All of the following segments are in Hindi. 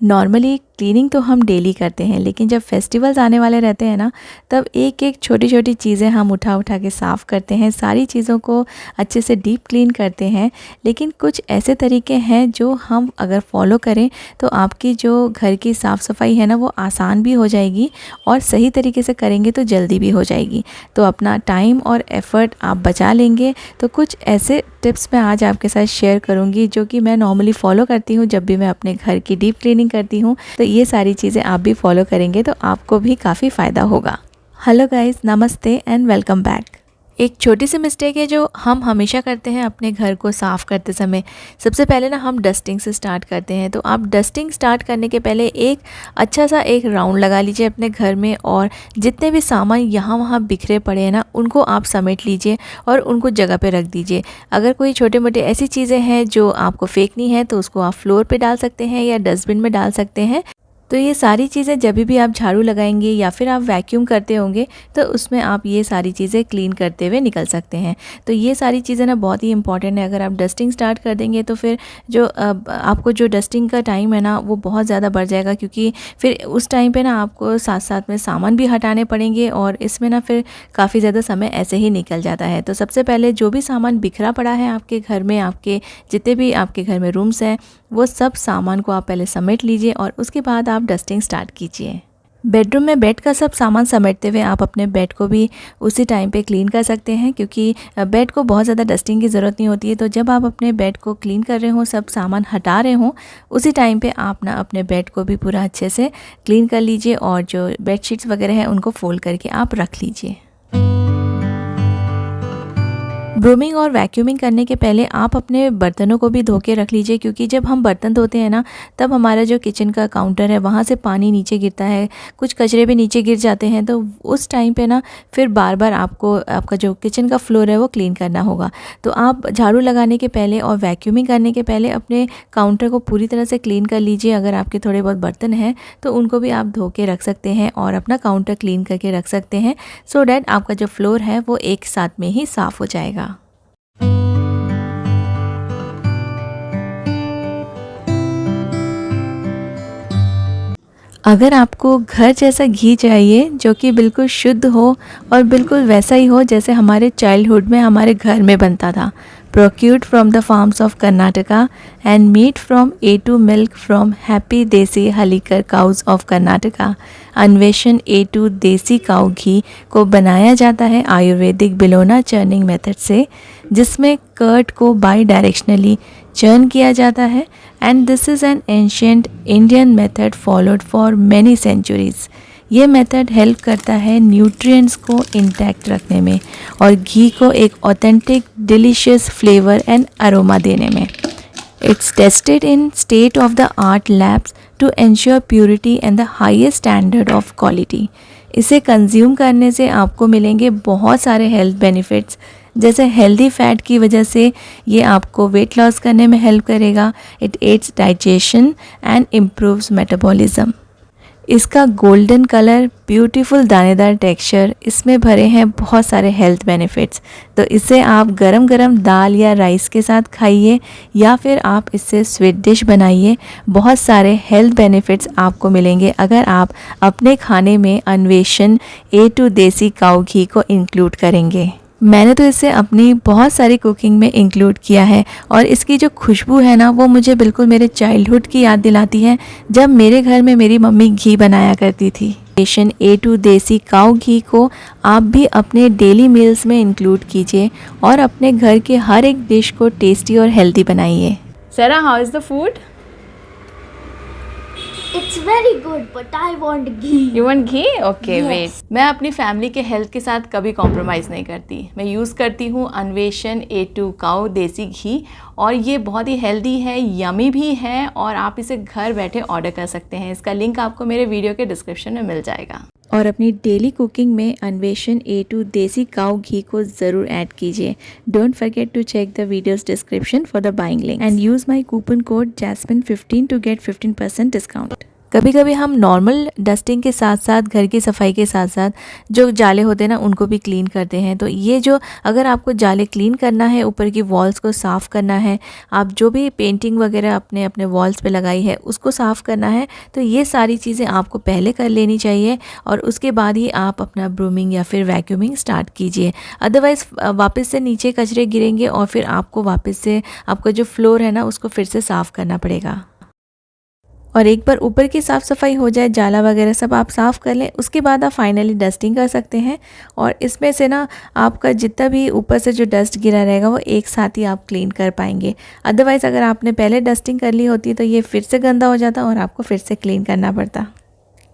नॉर्मली क्लीनिंग तो हम डेली करते हैं, लेकिन जब फेस्टिवल्स आने वाले रहते हैं ना, तब एक एक छोटी छोटी चीज़ें हम उठा उठा के साफ़ करते हैं, सारी चीज़ों को अच्छे से डीप क्लीन करते हैं। लेकिन कुछ ऐसे तरीके हैं जो हम अगर फॉलो करें तो आपकी जो घर की साफ़ सफाई है ना, वो आसान भी हो जाएगी और सही तरीके से करेंगे तो जल्दी भी हो जाएगी, तो अपना टाइम और एफ़र्ट आप बचा लेंगे। तो कुछ ऐसे टिप्स मैं आज आपके साथ शेयर करूंगी जो कि मैं नॉर्मली फ़ॉलो करती हूँ जब भी मैं अपने घर की डीप क्लीनिंग करती हूँ। तो ये सारी चीज़ें आप भी फॉलो करेंगे तो आपको भी काफ़ी फ़ायदा होगा। हेलो गाइस, नमस्ते एंड वेलकम बैक। एक छोटी सी मिस्टेक है जो हम हमेशा करते हैं अपने घर को साफ़ करते समय। सबसे पहले ना हम डस्टिंग से स्टार्ट करते हैं। तो आप डस्टिंग स्टार्ट करने के पहले एक अच्छा सा एक राउंड लगा लीजिए अपने घर में, और जितने भी सामान यहाँ वहाँ बिखरे पड़े हैं ना, उनको आप समेट लीजिए और उनको जगह पे रख दीजिए। अगर कोई छोटे मोटे ऐसी चीज़ें हैं जो आपको फेंकनी है तो उसको आप फ्लोर पे डाल सकते हैं या डस्टबिन में डाल सकते हैं। तो ये सारी चीज़ें जब भी आप झाड़ू लगाएंगे या फिर आप वैक्यूम करते होंगे तो उसमें आप ये सारी चीज़ें क्लीन करते हुए निकल सकते हैं। तो ये सारी चीज़ें ना बहुत ही इंपॉर्टेंट है। अगर आप डस्टिंग स्टार्ट कर देंगे तो फिर जो आपको जो डस्टिंग का टाइम है ना, वो बहुत ज़्यादा बढ़ जाएगा, क्योंकि फिर उस टाइम पे ना आपको साथ साथ में सामान भी हटाने पड़ेंगे और इसमें ना फिर काफ़ी ज़्यादा समय ऐसे ही निकल जाता है। तो सबसे पहले जो भी सामान बिखरा पड़ा है आपके घर में, आपके जितने भी आपके घर में रूम्स हैं, वो सब सामान को आप पहले समेट लीजिए और उसके बाद आप डस्टिंग स्टार्ट कीजिए। बेडरूम में बेड का सब सामान समेटते हुए आप अपने बेड को भी उसी टाइम पे क्लीन कर सकते हैं, क्योंकि बेड को बहुत ज़्यादा डस्टिंग की ज़रूरत नहीं होती है। तो जब आप अपने बेड को क्लीन कर रहे हो, सब सामान हटा रहे हो, उसी टाइम पे आप ना अपने बेड को भी पूरा अच्छे से क्लीन कर लीजिए और जो बेडशीट्स वगैरह हैं उनको फोल्ड करके आप रख लीजिए। ब्रूमिंग और वैक्यूमिंग करने के पहले आप अपने बर्तनों को भी धो के रख लीजिए, क्योंकि जब हम बर्तन धोते हैं ना, तब हमारा जो किचन का काउंटर है वहाँ से पानी नीचे गिरता है, कुछ कचरे भी नीचे गिर जाते हैं। तो उस टाइम पे ना फिर बार बार आपको आपका जो किचन का फ्लोर है वो क्लीन करना होगा। तो आप झाड़ू लगाने के पहले और वैक्यूमिंग करने के पहले अपने काउंटर को पूरी तरह से क्लीन कर लीजिए। अगर आपके थोड़े बहुत बर्तन हैं तो उनको भी आप धो के रख सकते हैं और अपना काउंटर क्लीन करके रख सकते हैं, सो डैट आपका जो फ्लोर है वो एक साथ में ही साफ़ हो जाएगा। अगर आपको घर जैसा घी चाहिए जो कि बिल्कुल शुद्ध हो और बिल्कुल वैसा ही हो जैसे हमारे चाइल्डहुड में हमारे घर में बनता था, procured from the farms of Karnataka and meat from A2 milk from happy देसी हलीकर cows of Karnataka, अन्वेषण A2 देसी काऊ घी को बनाया जाता है आयुर्वेदिक बिलोना चर्निंग मेथड से, जिसमें कर्ड को बाई डायरेक्शनली चर्न किया जाता है। And this is an ancient Indian method followed for many centuries. ये मेथड हेल्प करता है न्यूट्रिएंट्स को इंटैक्ट रखने में और घी को एक authentic delicious flavour and aroma देने में। It's tested in state of the art labs to ensure purity and the highest standard of quality. इसे कंज्यूम करने से आपको मिलेंगे बहुत सारे हेल्थ बेनिफिट्स, जैसे हेल्दी फैट की वजह से ये आपको वेट लॉस करने में हेल्प करेगा। It adds digestion and improves metabolism. इसका गोल्डन कलर, ब्यूटीफुल दानेदार टेक्सचर, इसमें भरे हैं बहुत सारे हेल्थ बेनिफिट्स। तो इसे आप गरम गरम दाल या राइस के साथ खाइए या फिर आप इससे स्वीट डिश बनाइए। बहुत सारे हेल्थ बेनिफिट्स आपको मिलेंगे अगर आप अपने खाने में अन्वेषण A2 देसी काऊ घी को इंक्लूड करेंगे। मैंने तो इसे अपनी बहुत सारी कुकिंग में इंक्लूड किया है और इसकी जो खुशबू है ना, वो मुझे बिल्कुल मेरे चाइल्डहुड की याद दिलाती है, जब मेरे घर में मेरी मम्मी घी बनाया करती थी। A2 देसी काऊ घी को आप भी अपने डेली मील्स में इंक्लूड कीजिए और अपने घर के हर एक डिश को टेस्टी और हेल्दी बनाइए। Sarah, how is the food? It's very good, but I want ghee. You want ghee? Okay, Yes. wait. मैं अपनी फैमिली के हेल्थ के साथ कभी कॉम्प्रोमाइज़ नहीं करती। मैं यूज़ करती हूँ अन्वेषण A2 काऊ देसी घी और ये बहुत ही हेल्दी है, यमी भी है और आप इसे घर बैठे ऑर्डर कर सकते हैं। इसका लिंक आपको मेरे वीडियो के डिस्क्रिप्शन में मिल जाएगा। और अपनी डेली कुकिंग में अन्वेषण A2 देसी काऊ घी को ज़रूर ऐड कीजिए। Don't forget to check the videos description for the buying link and use my coupon code JASMINE15 to get 15% discount. कभी कभी हम नॉर्मल डस्टिंग के साथ साथ घर की सफाई के साथ साथ जो जाले होते हैं ना उनको भी क्लीन करते हैं। तो ये जो अगर आपको जाले क्लीन करना है, ऊपर की वॉल्स को साफ़ करना है, आप जो भी पेंटिंग वगैरह अपने अपने वॉल्स पे लगाई है उसको साफ़ करना है, तो ये सारी चीज़ें आपको पहले कर लेनी चाहिए और उसके बाद ही आप अपना ब्रूमिंग या फिर वैक्यूमिंग स्टार्ट कीजिए। अदरवाइज़ वापस से नीचे कचरे गिरेंगे और फिर आपको वापस से आपका जो फ्लोर है ना उसको फिर से साफ़ करना पड़ेगा। और एक बार ऊपर की साफ़ सफाई हो जाए, जाला वगैरह सब आप साफ़ कर लें, उसके बाद आप फाइनली डस्टिंग कर सकते हैं। और इसमें से ना आपका जितना भी ऊपर से जो डस्ट गिरा रहेगा वो एक साथ ही आप क्लीन कर पाएंगे। अदरवाइज़ अगर आपने पहले डस्टिंग कर ली होती तो ये फिर से गंदा हो जाता और आपको फिर से क्लीन करना पड़ता।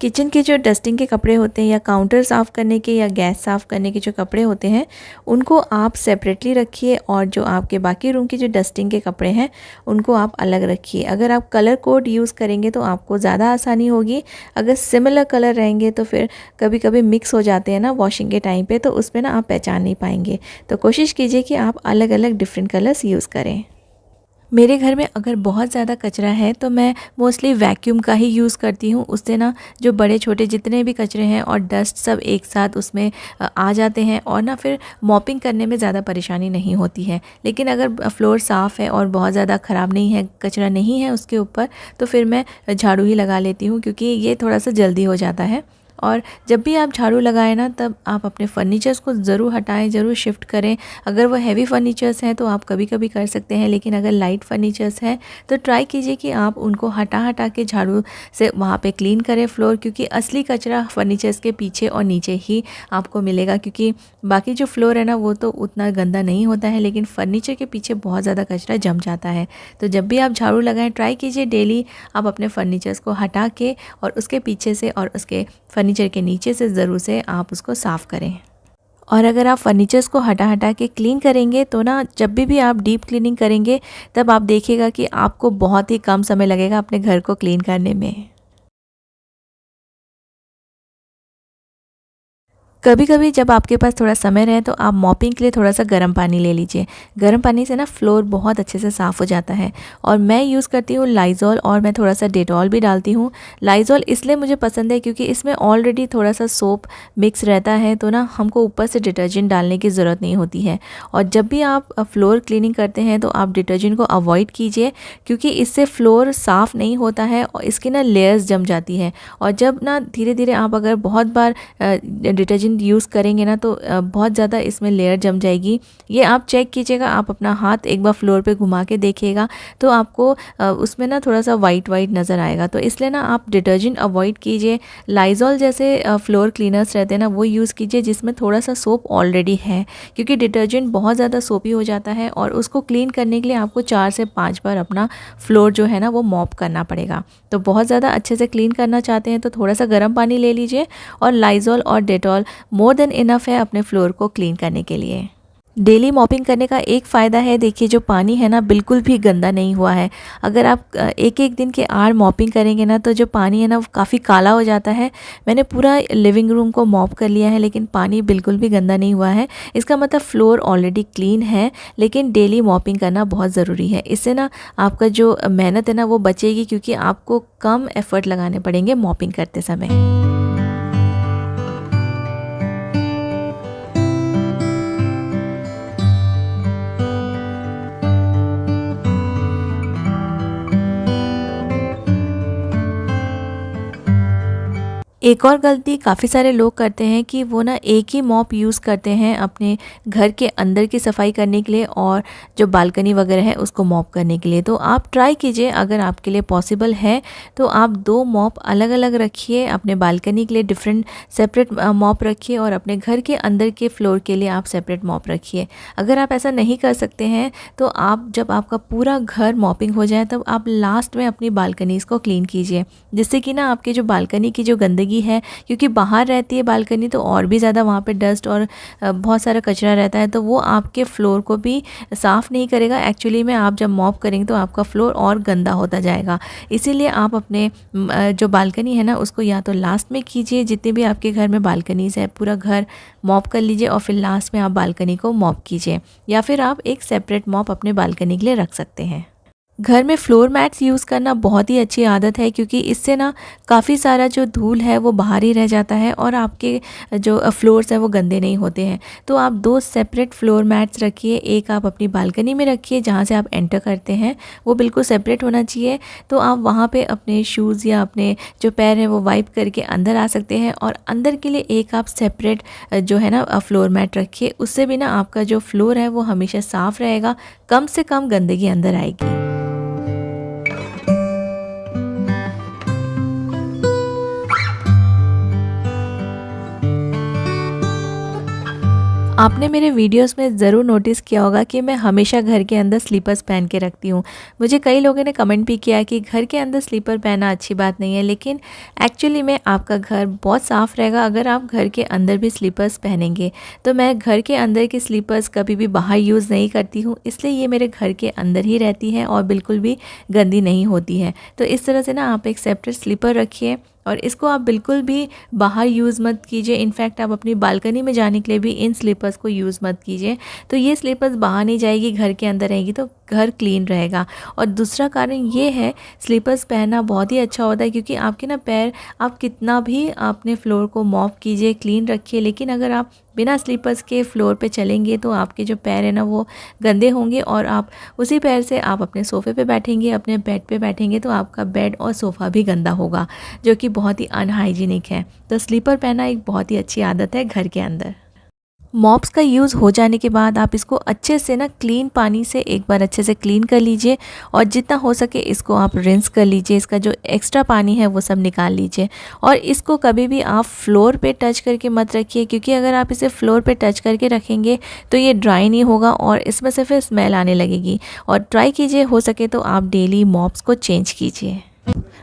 किचन के जो डस्टिंग के कपड़े होते हैं या काउंटर साफ़ करने के या गैस साफ़ करने के जो कपड़े होते हैं उनको आप सेपरेटली रखिए और जो आपके बाकी रूम की जो डस्टिंग के कपड़े हैं उनको आप अलग रखिए। अगर आप कलर कोड यूज़ करेंगे तो आपको ज़्यादा आसानी होगी। अगर सिमिलर कलर रहेंगे तो फिर कभी कभी मिक्स हो जाते हैं ना वॉशिंग के टाइम पे, तो उसमें ना आप पहचान नहीं पाएंगे। तो कोशिश कीजिए कि आप अलग अलग डिफरेंट कलर्स यूज़ करें। मेरे घर में अगर बहुत ज़्यादा कचरा है तो मैं मोस्टली वैक्यूम का ही यूज़ करती हूँ। उससे ना जो बड़े छोटे जितने भी कचरे हैं और डस्ट सब एक साथ उसमें आ जाते हैं और ना फिर मॉपिंग करने में ज़्यादा परेशानी नहीं होती है। लेकिन अगर फ्लोर साफ़ है और बहुत ज़्यादा ख़राब नहीं है, कचरा नहीं है उसके ऊपर, तो फिर मैं झाड़ू ही लगा लेती हूँ क्योंकि ये थोड़ा सा जल्दी हो जाता है। और जब भी आप झाड़ू लगाएं ना तब आप अपने फर्नीचर्स को ज़रूर हटाएं, ज़रूर शिफ्ट करें। अगर वो हैवी फर्नीचर्स हैं तो आप कभी कभी कर सकते हैं, लेकिन अगर लाइट फर्नीचर्स हैं तो ट्राई कीजिए कि आप उनको हटा के झाड़ू से वहाँ पे क्लीन करें फ्लोर, क्योंकि असली कचरा फर्नीचर्स के पीछे और नीचे ही आपको मिलेगा। क्योंकि बाकी जो फ्लोर है ना वो तो उतना गंदा नहीं होता है, लेकिन फर्नीचर के पीछे बहुत ज़्यादा कचरा जम जाता है। तो जब भी आप झाड़ू लगाएं ट्राई कीजिए डेली आप अपने फर्नीचर्स को हटा के और उसके पीछे से और उसके फर्नीचर के नीचे से ज़रूर से आप उसको साफ़ करें। और अगर आप फर्नीचर्स को हटा के क्लीन करेंगे तो ना जब भी आप डीप क्लीनिंग करेंगे तब आप देखिएगा कि आपको बहुत ही कम समय लगेगा अपने घर को क्लीन करने में। कभी कभी जब आपके पास थोड़ा समय रहे तो आप मॉपिंग के लिए थोड़ा सा गर्म पानी ले लीजिए। गर्म पानी से ना फ्लोर बहुत अच्छे से साफ़ हो जाता है। और मैं यूज़ करती हूँ लाइज़ॉल और मैं थोड़ा सा डेटॉल भी डालती हूँ। लाइज़ॉल इसलिए मुझे पसंद है क्योंकि इसमें ऑलरेडी थोड़ा सा सोप मिक्स रहता है, तो ना हमको ऊपर से डिटर्जेंट डालने की ज़रूरत नहीं होती है। और जब भी आप फ्लोर क्लीनिंग करते हैं तो आप डिटर्जेंट को अवॉइड कीजिए, क्योंकि इससे फ्लोर साफ़ नहीं होता है और इसकी ना लेयर्स जम जाती है। और जब ना धीरे धीरे आप अगर बहुत बार डिटर्जेंट यूज़ करेंगे ना तो बहुत ज़्यादा इसमें लेयर जम जाएगी। ये आप चेक कीजिएगा, आप अपना हाथ एक बार फ्लोर पे घुमा के देखिएगा तो आपको उसमें ना थोड़ा सा वाइट नज़र आएगा। तो इसलिए ना आप डिटर्जेंट अवॉइड कीजिए। लाइज़ॉल जैसे फ्लोर क्लीनर्स रहते हैं ना वो यूज़ कीजिए जिसमें थोड़ा सा सोप ऑलरेडी है, क्योंकि डिटर्जेंट बहुत ज़्यादा सोपी हो जाता है और उसको क्लीन करने के लिए आपको 4 से 5 बार अपना फ्लोर जो है ना वो मॉप करना पड़ेगा। तो बहुत ज़्यादा अच्छे से क्लीन करना चाहते हैं तो थोड़ा सा गर्म पानी ले लीजिए और लाइज़ॉल और डेटॉल मोर देन इनफ है अपने फ्लोर को क्लीन करने के लिए। डेली मॉपिंग करने का एक फ़ायदा है, देखिए जो पानी है ना बिल्कुल भी गंदा नहीं हुआ है। अगर आप एक एक दिन के आड़ मॉपिंग करेंगे ना तो जो पानी है ना वो काफ़ी काला हो जाता है। मैंने पूरा लिविंग रूम को मॉप कर लिया है लेकिन पानी बिल्कुल भी गंदा नहीं हुआ है। इसका मतलब फ्लोर ऑलरेडी क्लीन है, लेकिन डेली मॉपिंग करना बहुत ज़रूरी है। इससे ना आपका जो मेहनत है ना वो बचेगी, क्योंकि आपको कम एफ़र्ट लगाने पड़ेंगे मॉपिंग करते समय। एक और गलती काफ़ी सारे लोग करते हैं कि वो ना एक ही मॉप यूज़ करते हैं अपने घर के अंदर की सफाई करने के लिए और जो बालकनी वगैरह है उसको मॉप करने के लिए। तो आप ट्राई कीजिए, अगर आपके लिए पॉसिबल है तो आप 2 मॉप अलग अलग रखिए। अपने बालकनी के लिए डिफरेंट सेपरेट मॉप रखिए और अपने घर के अंदर के फ्लोर के लिए आप सेपरेट मॉप रखिए। अगर आप ऐसा नहीं कर सकते हैं तो आप जब आपका पूरा घर मॉपिंग हो जाए तब आप लास्ट में अपनी बालकनीज़ को क्लीन कीजिए, जिससे कि ना आपकी जो बालकनी की जो गंदगी है, क्योंकि बाहर रहती है बालकनी तो और भी ज़्यादा वहाँ पे डस्ट और बहुत सारा कचरा रहता है, तो वो आपके फ्लोर को भी साफ़ नहीं करेगा। एक्चुअली में आप जब मॉप करेंगे तो आपका फ्लोर और गंदा होता जाएगा। इसीलिए आप अपने जो बालकनी है ना उसको या तो लास्ट में कीजिए, जितने भी आपके घर में बालकनीज़ है पूरा घर मॉप कर लीजिए और फिर लास्ट में आप बालकनी को मॉप कीजिए, या फिर आप एक सेपरेट मॉप अपने बालकनी के लिए रख सकते हैं। घर में फ्लोर मैट्स यूज़ करना बहुत ही अच्छी आदत है, क्योंकि इससे ना काफ़ी सारा जो धूल है वो बाहर ही रह जाता है और आपके जो फ्लोर्स हैं वो गंदे नहीं होते हैं। तो आप 2 सेपरेट फ्लोर मैट्स रखिए, एक आप अपनी बालकनी में रखिए जहाँ से आप एंटर करते हैं, वो बिल्कुल सेपरेट होना चाहिए। तो आप वहाँ पे अपने शूज़ या अपने जो पैर हैं वो वाइप करके अंदर आ सकते हैं, और अंदर के लिए एक आप सेपरेट जो है ना फ्लोर मैट रखिए। उससे भी ना आपका जो फ्लोर है वो हमेशा साफ़ रहेगा, कम से कम गंदगी अंदर आएगी। आपने मेरे वीडियोस में ज़रूर नोटिस किया होगा कि मैं हमेशा घर के अंदर स्लीपर्स पहन के रखती हूँ। मुझे कई लोगों ने कमेंट भी किया कि घर के अंदर स्लीपर पहनना अच्छी बात नहीं है, लेकिन एक्चुअली में आपका घर बहुत साफ़ रहेगा अगर आप घर के अंदर भी स्लीपर्स पहनेंगे। तो मैं घर के अंदर की स्लीपर्स कभी भी बाहर यूज़ नहीं करती हूँ, इसलिए ये मेरे घर के अंदर ही रहती है और बिल्कुल भी गंदी नहीं होती है। तो इस तरह से ना आप एक सेपरेट स्लीपर रखिए, और इसको आप बिल्कुल भी बाहर यूज़ मत कीजिए। इनफैक्ट आप अपनी बालकनी में जाने के लिए भी इन स्लीपर्स को यूज़ मत कीजिए। तो ये स्लीपर्स बाहर नहीं जाएगी, घर के अंदर रहेगी, तो घर क्लीन रहेगा। और दूसरा कारण ये है, स्लीपर्स पहनना बहुत ही अच्छा होता है, क्योंकि आपके ना पैर, आप कितना भी अपने फ्लोर को मॉप कीजिए, क्लीन रखिए, लेकिन अगर आप बिना स्लीपर्स के फ्लोर पे चलेंगे तो आपके जो पैर हैं ना वो गंदे होंगे, और आप उसी पैर से आप अपने सोफ़े पे बैठेंगे, अपने बेड पे बैठेंगे, तो आपका बेड और सोफ़ा भी गंदा होगा, जो कि बहुत ही अनहाइजीनिक है। तो स्लीपर पहनना एक बहुत ही अच्छी आदत है घर के अंदर। मॉप्स का यूज़ हो जाने के बाद आप इसको अच्छे से ना क्लीन पानी से एक बार अच्छे से क्लीन कर लीजिए, और जितना हो सके इसको आप रिंस कर लीजिए। इसका जो एक्स्ट्रा पानी है वो सब निकाल लीजिए, और इसको कभी भी आप फ्लोर पे टच करके मत रखिए, क्योंकि अगर आप इसे फ्लोर पे टच करके रखेंगे तो ये ड्राई नहीं होगा और इसमें से फिर स्मेल आने लगेगी। और ट्राई कीजिए, हो सके तो आप डेली मॉप्स को चेंज कीजिए।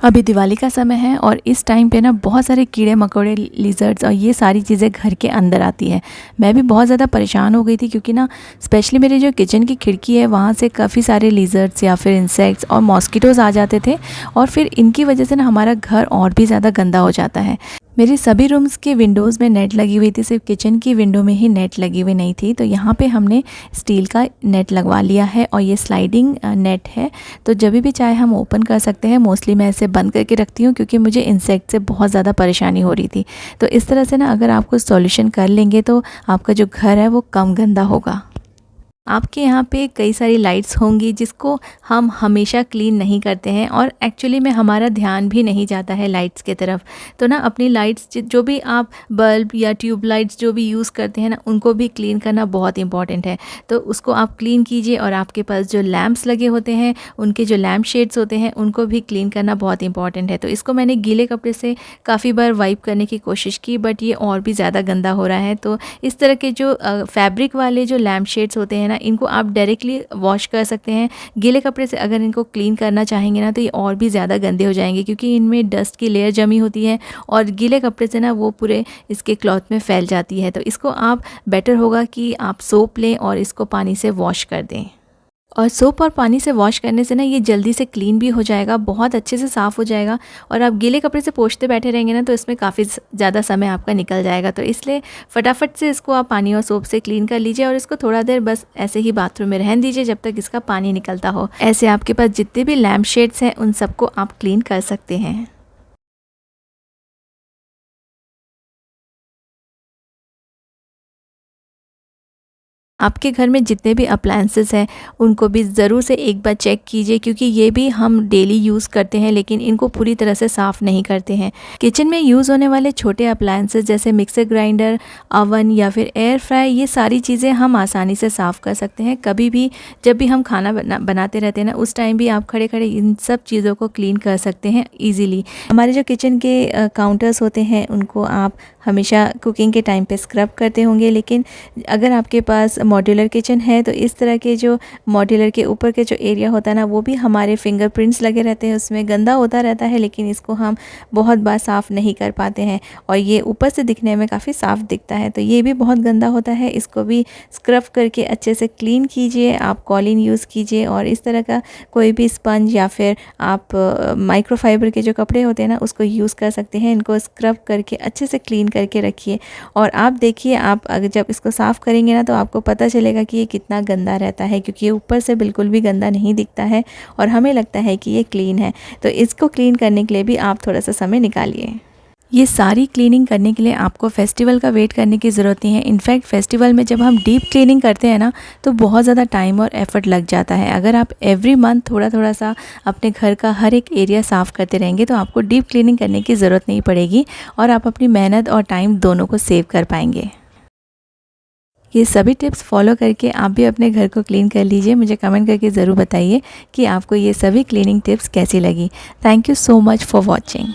अभी दिवाली का समय है और इस टाइम पे ना बहुत सारे कीड़े मकोड़े, लिजर्ड्स और ये सारी चीज़ें घर के अंदर आती है। मैं भी बहुत ज़्यादा परेशान हो गई थी, क्योंकि ना स्पेशली मेरे जो किचन की खिड़की है वहाँ से काफ़ी सारे लिजर्ड्स या फिर इंसेक्ट्स और मॉस्किटोज़ आ जाते थे, और फिर इनकी वजह से ना हमारा घर और भी ज़्यादा गंदा हो जाता है। मेरी सभी रूम्स के विंडोज़ में नेट लगी हुई थी, सिर्फ किचन की विंडो में ही नेट लगी हुई नहीं थी। तो यहाँ पे हमने स्टील का नेट लगवा लिया है, और ये स्लाइडिंग नेट है, तो जब भी चाहे हम ओपन कर सकते हैं। मोस्टली मैं इसे बंद करके रखती हूँ, क्योंकि मुझे इंसेक्ट से बहुत ज़्यादा परेशानी हो रही थी। तो इस तरह से ना अगर आप कुछ सॉल्यूशन कर लेंगे तो आपका जो घर है वो कम गंदा होगा। आपके यहाँ पे कई सारी लाइट्स होंगी जिसको हम हमेशा क्लीन नहीं करते हैं, और एक्चुअली में हमारा ध्यान भी नहीं जाता है लाइट्स की तरफ। तो ना अपनी लाइट्स जो भी आप बल्ब या ट्यूब लाइट्स जो भी यूज़ करते हैं ना, उनको भी क्लीन करना बहुत इंपॉर्टेंट है। तो उसको आप क्लीन कीजिए, और आपके पास जो लैम्प्स लगे होते हैं, उनके जो लैम्प शेड्स होते हैं, उनको भी क्लीन करना बहुत इंपॉर्टेंट है। तो इसको मैंने गीले कपड़े से काफ़ी बार वाइप करने की कोशिश की, बट ये और भी ज़्यादा गंदा हो रहा है। तो इस तरह के जो फैब्रिक वाले जो लैम्प शेड्स होते हैं ना, इनको आप डायरेक्टली वॉश कर सकते हैं। गीले कपड़े से अगर इनको क्लीन करना चाहेंगे ना तो ये और भी ज़्यादा गंदे हो जाएंगे, क्योंकि इनमें डस्ट की लेयर जमी होती है, और गीले कपड़े से ना वो पूरे इसके क्लॉथ में फैल जाती है। तो इसको आप बेटर होगा कि आप सोप लें और इसको पानी से वॉश कर दें। और सोप और पानी से वॉश करने से ना ये जल्दी से क्लीन भी हो जाएगा, बहुत अच्छे से साफ़ हो जाएगा। और आप गीले कपड़े से पोंछते बैठे रहेंगे ना तो इसमें काफ़ी ज़्यादा समय आपका निकल जाएगा। तो इसलिए फटाफट से इसको आप पानी और सोप से क्लीन कर लीजिए, और इसको थोड़ा देर बस ऐसे ही बाथरूम में रहने दीजिए जब तक इसका पानी निकलता हो। ऐसे आपके पास जितने भी लैम्प शेड्स हैं उन सबको आप क्लीन कर सकते हैं। आपके घर में जितने भी अप्लायंसेस हैं उनको भी ज़रूर से एक बार चेक कीजिए, क्योंकि ये भी हम डेली यूज़ करते हैं लेकिन इनको पूरी तरह से साफ़ नहीं करते हैं। किचन में यूज़ होने वाले छोटे अप्लायंसेस जैसे मिक्सर ग्राइंडर, ओवन या फिर एयर फ्राई, ये सारी चीज़ें हम आसानी से साफ़ कर सकते हैं। कभी भी जब भी हम खाना बनाते रहते हैं ना, उस टाइम भी आप खड़े खड़े इन सब चीज़ों को क्लीन कर सकते हैं ईज़िली। हमारे जो किचन के काउंटर्स होते हैं उनको आप हमेशा कुकिंग के टाइम पे स्क्रब करते होंगे, लेकिन अगर आपके पास मॉड्यूलर किचन है तो इस तरह के जो मॉड्यूलर के ऊपर के जो एरिया होता है ना, वो भी हमारे फिंगरप्रिंट्स लगे रहते हैं, उसमें गंदा होता रहता है, लेकिन इसको हम बहुत बार साफ़ नहीं कर पाते हैं और ये ऊपर से दिखने में काफ़ी साफ़ दिखता है। तो ये भी बहुत गंदा होता है, इसको भी स्क्रब करके अच्छे से क्लीन कीजिए। आप कॉलिन यूज़ कीजिए और इस तरह का कोई भी स्पंज या फिर आप माइक्रोफाइबर के जो कपड़े होते हैं ना उसको यूज़ कर सकते हैं। इनको स्क्रब करके अच्छे से क्लीन करके रखिए और आप देखिए, आप अगर जब इसको साफ़ करेंगे ना तो आपको पता पता चलेगा कि ये कितना गंदा रहता है, क्योंकि ये ऊपर से बिल्कुल भी गंदा नहीं दिखता है और हमें लगता है कि ये क्लीन है। तो इसको क्लीन करने के लिए भी आप थोड़ा सा समय निकालिए। ये सारी क्लीनिंग करने के लिए आपको फेस्टिवल का वेट करने की ज़रूरत नहीं है। इनफैक्ट फेस्टिवल में जब हम डीप क्लीनिंग करते हैं ना, तो बहुत ज़्यादा टाइम और एफर्ट लग जाता है। अगर आप एवरी मंथ थोड़ा थोड़ा सा अपने घर का हर एक एरिया साफ़ करते रहेंगे तो आपको डीप क्लीनिंग करने की ज़रूरत नहीं पड़ेगी और आप अपनी मेहनत और टाइम दोनों को सेव कर पाएंगे। ये सभी टिप्स फॉलो करके आप भी अपने घर को क्लीन कर लीजिए। मुझे कमेंट करके ज़रूर बताइए कि आपको ये सभी क्लीनिंग टिप्स कैसी लगी। Thank you so much for watching.